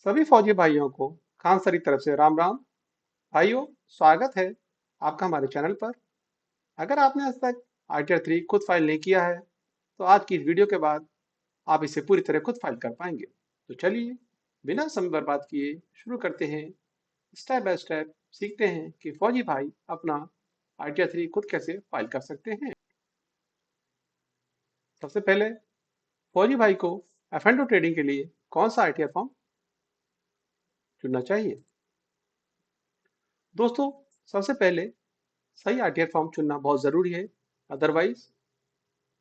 सभी फौजी भाइयों को खान सर की तरफ से राम राम। भाइयों, स्वागत है आपका हमारे चैनल पर। अगर आपने आज तक ITR3 खुद फाइल नहीं किया है तो आज की इस वीडियो के बाद आप इसे पूरी तरह खुद फाइल कर पाएंगे। तो चलिए, बिना समय बर्बाद किए शुरू करते हैं। स्टेप बाय स्टेप सीखते हैं कि फौजी भाई अपना ITR3 खुद कैसे फाइल कर सकते हैं। सबसे पहले फौजी भाई को F&O ट्रेडिंग के लिए कौन सा ITR फॉर्म चुनना चाहिए। दोस्तों, सबसे पहले सही ITR फॉर्म चुनना बहुत जरूरी है, अदरवाइज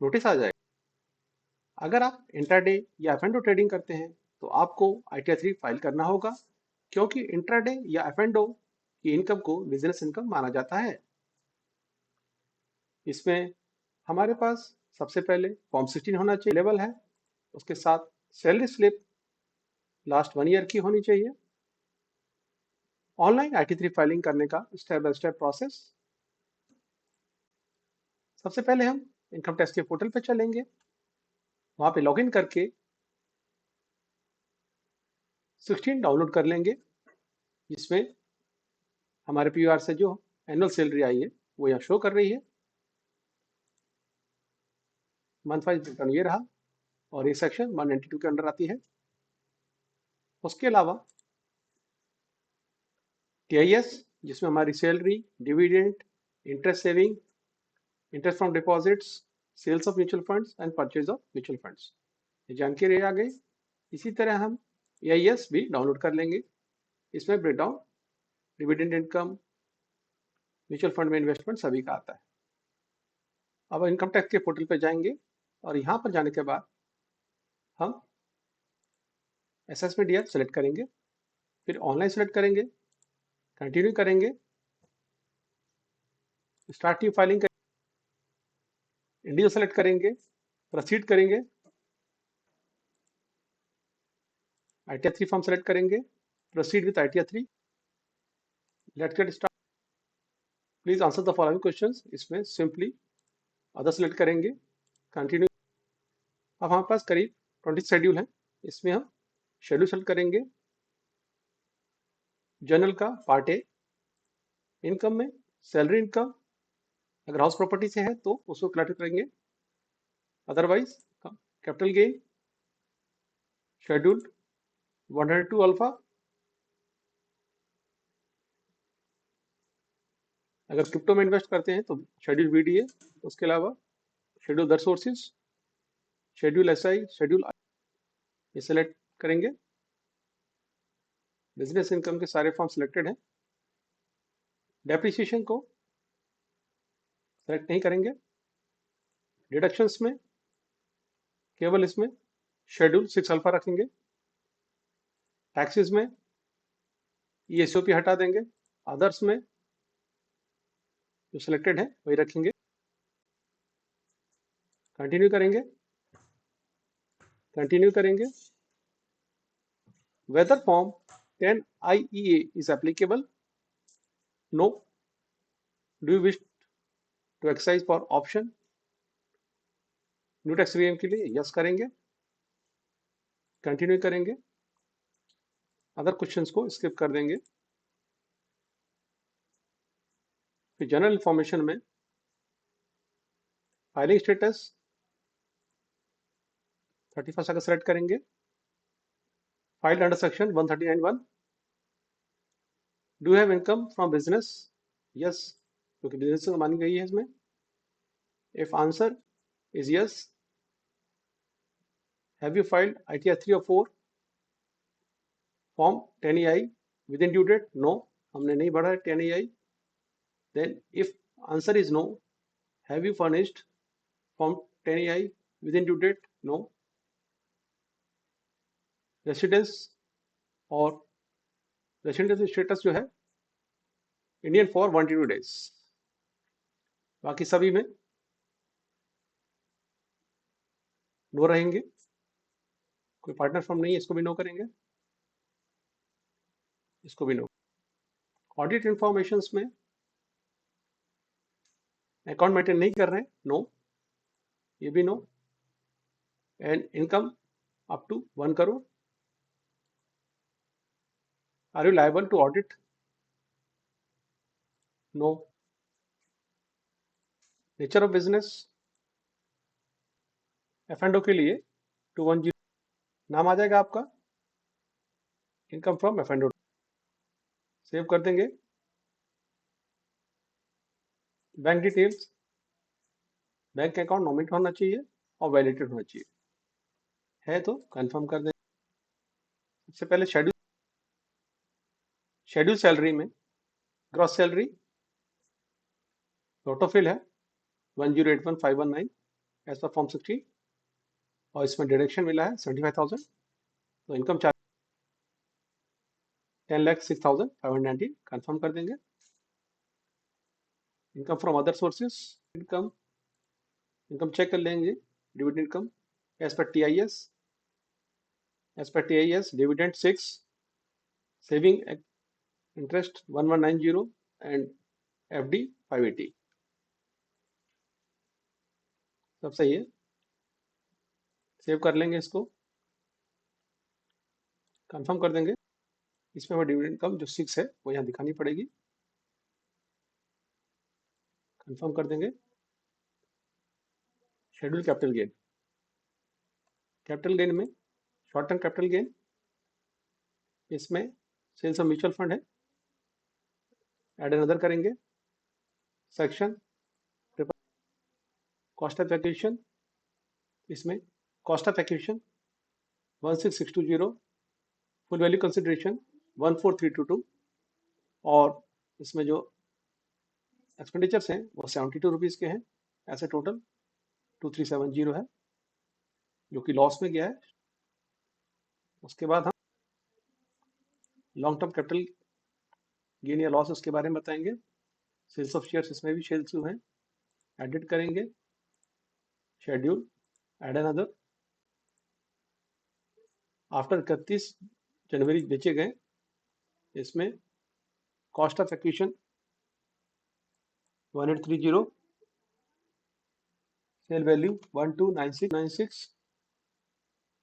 नोटिस आ जाएगा। अगर आप इंट्राडे या F&O ट्रेडिंग करते हैं तो आपको ITR3 फाइल करना होगा, क्योंकि इंट्राडे या F&O की इनकम को बिजनेस इनकम माना जाता है। इसमें हमारे पास सबसे पहले फॉर्म 16 होना चाहिए, लेवल है। उसके साथ सैलरी स्लिप लास्ट 1 ईयर की होनी चाहिए। ऑनलाइन IT3 फाइलिंग करने का स्टेप बाय स्टेप प्रोसेस। सबसे पहले हम इनकम टैक्स के पोर्टल पर चलेंगे। वहां पे लॉगिन करके 16 डाउनलोड कर लेंगे, जिसमें हमारे PUR से जो एनुअल सैलरी आई है वो यहाँ शो कर रही है। मंथ वाइज रिटर्न ये रहा और ये सेक्शन 192 के अंडर आती है। उसके अलावा TIS, जिसमें हमारी salary, dividend, interest saving, interest from deposits, sales of mutual funds and purchase of mutual funds, ये जानकारी आ गई। इसी तरह हम AIS भी डाउनलोड कर लेंगे। इसमें breakdown, dividend income, mutual fund में इन्वेस्टमेंट सभी का आता है। अब इनकम टैक्स के पोर्टल पे जाएंगे और यहाँ पर जाने के बाद हम असेसमेंट ईयर सेलेक्ट करेंगे, फिर ऑनलाइन सेलेक्ट करेंगे, कंटिन्यू करेंगे, start new filing, individual select करेंगे, प्रोसीड करेंगे, ITR3 फॉर्म सेलेक्ट करेंगे, proceed with ITR3, let's get start, please answer the following questions. इसमें सिंपली अदर सेलेक्ट करेंगे, कंटिन्यू। अब हमारे पास करीब 20 शेड्यूल है। इसमें हम शेड्यूल सेलेक्ट करेंगे। जनरल का पार्ट ए, इनकम में सैलरी इनकम, अगर हाउस प्रॉपर्टी से है तो उसको कलेक्ट करेंगे, otherwise capital gain, schedule 102 alpha, अगर क्रिप्टो में इन्वेस्ट करते हैं तो शेड्यूल VDA। उसके अलावा schedule other sources, schedule SI, schedule ये सेलेक्ट करेंगे। बिजनेस इनकम के सारे फॉर्म सिलेक्टेड हैं। डेप्रिसिएशन को सेलेक्ट नहीं करेंगे। डिडक्शंस में केवल इसमें शेड्यूल 6 अल्फा रखेंगे। टैक्सेस में ESOP हटा देंगे। अदर्स में जो सिलेक्टेड है वही रखेंगे। कंटिन्यू करेंगे, कंटिन्यू करेंगे। Whether form 10IEA is applicable, no. Do you wish to exercise for option, new tax regime के लिए यस करेंगे, कंटिन्यू करेंगे। अदर क्वेश्चंस को स्किप कर देंगे। फिर जनरल इंफॉर्मेशन में फाइलिंग स्टेटस 31 अगस्त सेलेक्ट करेंगे। Filed under section 139(1). Do have income from business, yes, क्योंकि बिजनेस मानी गई है इसमें। If answer is yes, have you filed ITR3 और 4 form 10EI within due date, no, हमने नहीं भरा है 10EI। Then if answer is no, have you furnished form 10EI within due date, no. Residence और residence status जो है Indian for 1 to 2 days, बाकी सभी में नो रहेंगे। कोई पार्टनर फॉर्म नहीं है, इसको भी नो करेंगे, इसको भी नो। ऑडिट इंफॉर्मेशन में अकाउंट मेंटेन नहीं कर रहे हैं, नो, ये भी no. And income up to 1 crore, are you liable to audit? No. Nature of business, F&O के लिए 210 नाम आ जाएगा आपका, इनकम फ्रॉम F&O. सेव कर देंगे. Bank details, bank account nominate होना चाहिए और वैलिडेटेड होना चाहिए. है तो कंफर्म कर दें. सबसे पहले शेड्यूल सैलरी में ग्रॉस सैलरी ऑटोफिल है 1081519 एज पर फॉर्म 16 और इसमें डिडक्शन मिला है 75,000. तो इनकम चार्ज 10,06,590 कंफर्म कर देंगे. Income from other sources, income check कर लेंगे. Dividend income as per TIS, dividend 6, saving interest 1190 and FD 580. सब सही है. सेव कर लेंगे, इसको कंफर्म कर देंगे. इसमें हमें डिविडेंड इनकम जो 6 है वो यहाँ दिखानी पड़ेगी. कंफर्म कर देंगे. शेड्यूल कैपिटल गेन में शॉर्ट टर्म कैपिटल गेन, इसमें सेल्स ऑफ म्यूचुअल फंड है. एड अनदर करेंगे. सेक्शन कॉस्ट ऑफ एक्विजिशन, इसमें cost of acquisition 16620, full value consideration 14322 और इसमें जो एक्सपेंडिचर्स हैं वो 72 रुपीज़ के हैं. ऐसे टोटल 2370 है जो कि लॉस में गया है. उसके बाद हम लॉन्ग टर्म कैपिटल गेन या लॉस उसके बारे में बताएंगे. सेल्स ऑफ शेयर्स, इसमें भी सेल्स जो है एडिट करेंगे. शेड्यूल एड अनदर, आफ्टर 31 जनवरी बेचे गए. इसमें cost of acquisition 1830, sale value 129696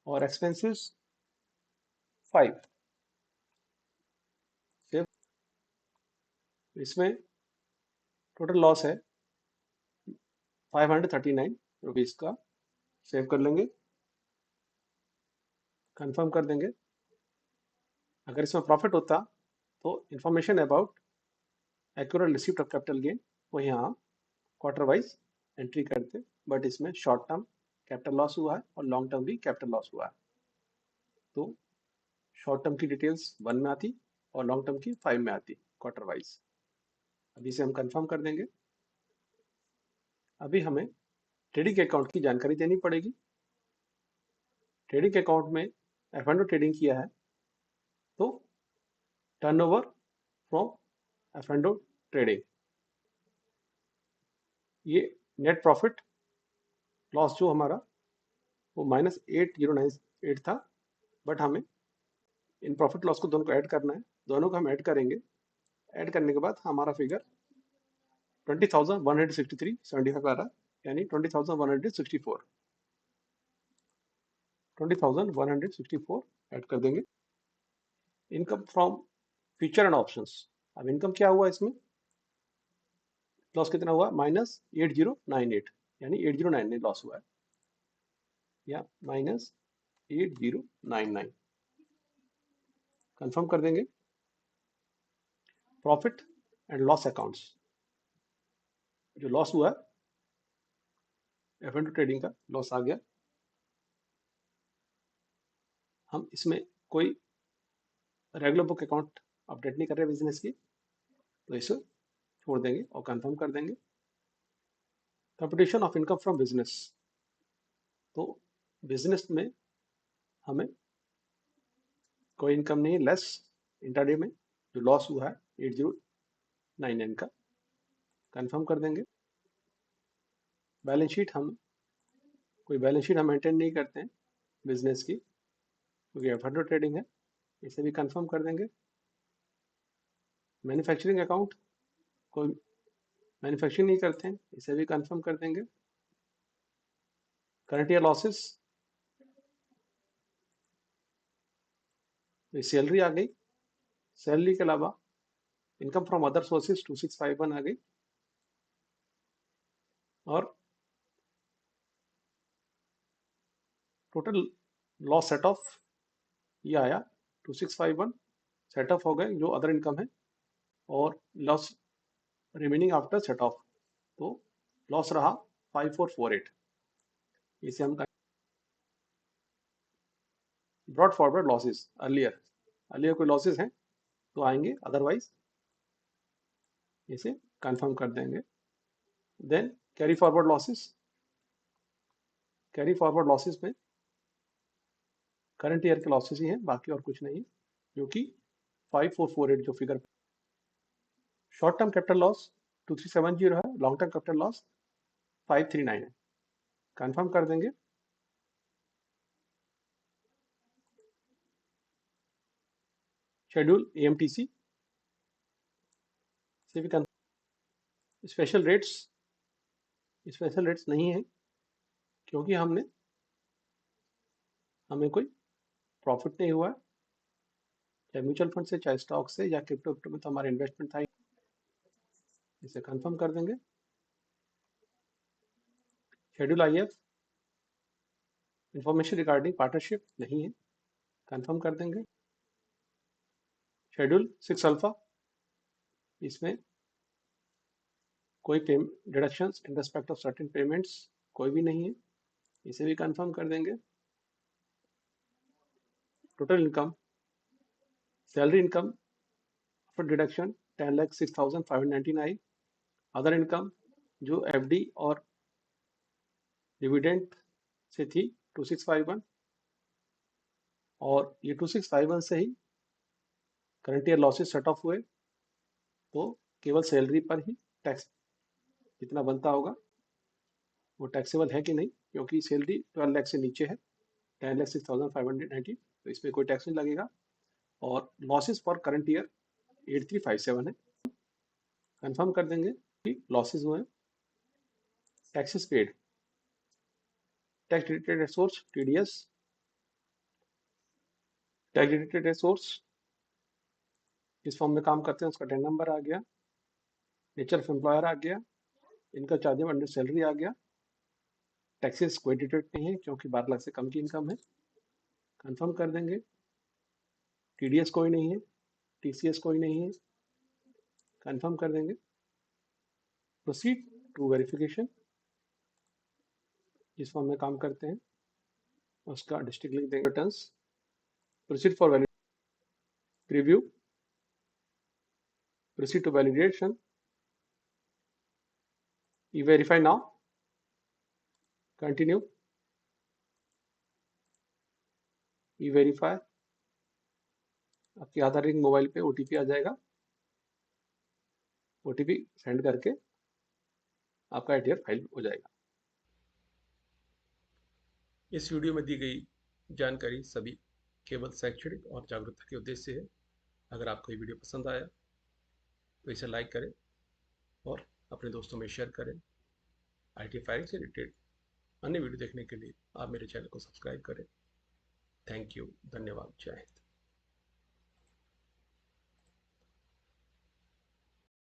और एक्सपेंसेस 5. सेव. इसमें टोटल लॉस है 539 रुपीज़ का. सेव कर लेंगे. कंफर्म कर देंगे. अगर इसमें प्रॉफिट होता तो information about accurate receipt of capital gain वो यहाँ क्वार्टर वाइज एंट्री करते. बट इसमें शॉर्ट टर्म कैपिटल लॉस हुआ है और लॉन्ग टर्म भी कैपिटल लॉस हुआ है. तो शॉर्ट टर्म की डिटेल्स 1 में आती और लॉन्ग टर्म की 5 में आती क्वार्टर वाइज. अभी से हम कंफर्म कर देंगे. अभी हमें ट्रेडिंग अकाउंट की जानकारी देनी पड़ेगी. ट्रेडिंग अकाउंट में F&O ट्रेडिंग किया है तो टर्नओवर फ्रॉम F&O ट्रेडिंग, ये नेट प्रॉफिट लॉस जो हमारा वो -8098 था. बट हमें इन प्रॉफिट लॉस को दोनों को ऐड करना है. दोनों को हम ऐड करेंगे. ऐड करने के बाद हमारा फिगर 20,163.75 आ रहा है, यानी 20,164 ऐड कर देंगे. Income from future and options. अब इनकम क्या हुआ, इसमें लॉस कितना हुआ -8098, यानी 8099 लॉस हुआ है या -8099. कंफर्म कर देंगे. प्रॉफिट एंड लॉस अकाउंट्स, जो लॉस हुआ है F&O ट्रेडिंग का लॉस आ गया. हम इसमें कोई रेगुलर बुक अकाउंट अपडेट नहीं कर रहे बिजनेस की, तो इसे छोड़ देंगे और कंफर्म कर देंगे. Computation of income from business, तो बिजनेस में हमें कोई इनकम नहीं, लेस इंटरडे में जो लॉस हुआ है 8099 का. कंफर्म कर देंगे. बैलेंस शीट, हम कोई बैलेंस शीट हम मेंटेन नहीं करते हैं बिजनेस की, क्योंकि F&O ट्रेडिंग है. इसे भी कंफर्म कर देंगे. मैन्युफैक्चरिंग अकाउंट, कोई मैन्युफैक्चरिंग नहीं करते हैं, इसे भी कंफर्म कर देंगे. करंट ईयर लॉसेस, सैलरी आ गई, सैलरी के अलावा इनकम फ्रॉम अदर सोर्सेज 2651 आ गई, और टोटल लॉस सेट ऑफ ये आया 2651 सेट ऑफ हो गए जो अदर इनकम है, और loss remaining after set of, तो लॉस रहा 5448। इसे हम ब्रॉड फॉरवर्ड लॉसेस, अर्लियर कोई लॉसेस हैं तो आएंगे, अदरवाइज इसे कंफर्म कर देंगे। देन कैरी फॉरवर्ड लॉसेस में करंट ईयर के लॉसेस ही हैं, बाकी और कुछ नहीं, जो कि 5448 जो figure. Short term capital loss 2370 है, लॉन्ग टर्म कैपिटल लॉस 539 है, कंफर्म कर देंगे। शेड्यूल AMTC से भी स्पेशल रेट्स नहीं है, क्योंकि हमें कोई प्रॉफिट नहीं हुआ, चाहे म्यूचुअल फंड से, चाहे स्टॉक से, या क्रिप्टो में तो हमारा इन्वेस्टमेंट था। इसे कंफर्म कर देंगे। Schedule IF information regarding partnership नहीं है, कंफर्म कर देंगे। शेड्यूल 6 अल्फा, इसमें कोई deductions in respect of certain payments कोई भी नहीं है, इसे भी कंफर्म कर देंगे। Total income, salary income after deduction 10,06,519 आई। अदर इनकम जो FD और डिविडेंड से थी 2651, और ये 2651 से ही current year losses set off हुए, तो केवल सैलरी पर ही टैक्स जितना बनता होगा वो टैक्सेबल है कि नहीं, क्योंकि सैलरी 12 लाख से नीचे है, 10,06,519, तो इसमें कोई टैक्स नहीं लगेगा। और लॉसेस फॉर करंट ईयर 8357 है, कंफर्म कर देंगे कि लॉसेस हुए। Taxes paid, tax deducted resource TDS, tax deducted resource जिस फॉर्म में काम करते हैं उसका 10 नंबर आ गया, नेचर ऑफ एम्प्लॉयर आ गया, इनका चार्जेबल अंडर सैलरी आ गया। टैक्सेस कोई डिडक्ट नहीं है क्योंकि 12 लाख से कम की इनकम है, कंफर्म कर देंगे। TDS कोई नहीं है, TCS कोई नहीं है, कंफर्म कर देंगे। प्रोसीड टू वेरिफिकेशन, जिस फॉर्म में काम करते हैं उसका डिस्ट्रिक्ट लिख देंगे। Returns, proceed for preview, proceed to validation, e-verify now, continue, e-verify, आपकी आधार लिंक मोबाइल पे OTP आ जाएगा, OTP सेंड करके आपका ATR फाइल हो जाएगा। इस वीडियो में दी गई जानकारी सभी केवल शैक्षणिक और जागरूकता के उद्देश्य से है। अगर आपको ये वीडियो पसंद आया तो इसे लाइक करें और अपने दोस्तों में शेयर करें। IT फायरिंग से रिलेटेड अन्य वीडियो देखने के लिए आप मेरे चैनल को सब्सक्राइब करें। थैंक यू, धन्यवाद, जय हिंद।